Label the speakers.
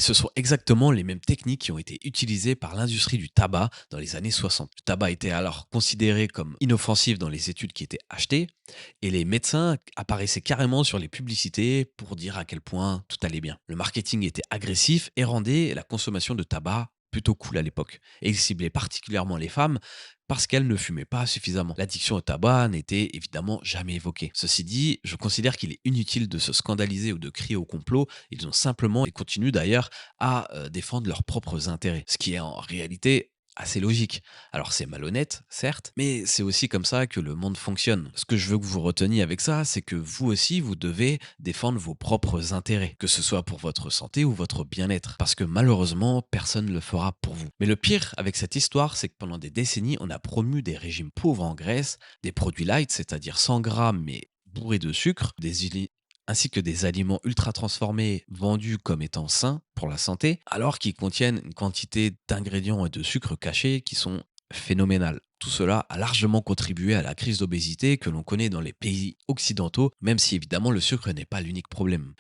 Speaker 1: Ce sont exactement les mêmes techniques qui ont été utilisées par l'industrie du tabac dans les années 60. Le tabac était alors considéré comme inoffensif dans les études qui étaient achetées et les médecins apparaissaient carrément sur les publicités pour dire à quel point tout allait bien. Le marketing était agressif et rendait la consommation de tabac plutôt cool à l'époque. Et il ciblait particulièrement les femmes parce qu'elles ne fumaient pas suffisamment. L'addiction au tabac n'était évidemment jamais évoquée. Ceci dit, je considère qu'il est inutile de se scandaliser ou de crier au complot. Ils ont simplement, et continuent d'ailleurs, à défendre leurs propres intérêts. Ce qui est en réalité assez logique. Alors c'est malhonnête, certes, mais c'est aussi comme ça que le monde fonctionne. Ce que je veux que vous reteniez avec ça, c'est que vous aussi, vous devez défendre vos propres intérêts, que ce soit pour votre santé ou votre bien-être. Parce que malheureusement, personne ne le fera pour vous. Mais le pire avec cette histoire, c'est que pendant des décennies, on a promu des régimes pauvres en graisse, des produits light, c'est-à-dire 100 grammes mais bourrés de sucre, ainsi que des aliments ultra transformés vendus comme étant sains pour la santé, alors qu'ils contiennent une quantité d'ingrédients et de sucres cachés qui sont phénoménales. Tout cela a largement contribué à la crise d'obésité que l'on connaît dans les pays occidentaux, même si évidemment le sucre n'est pas l'unique problème.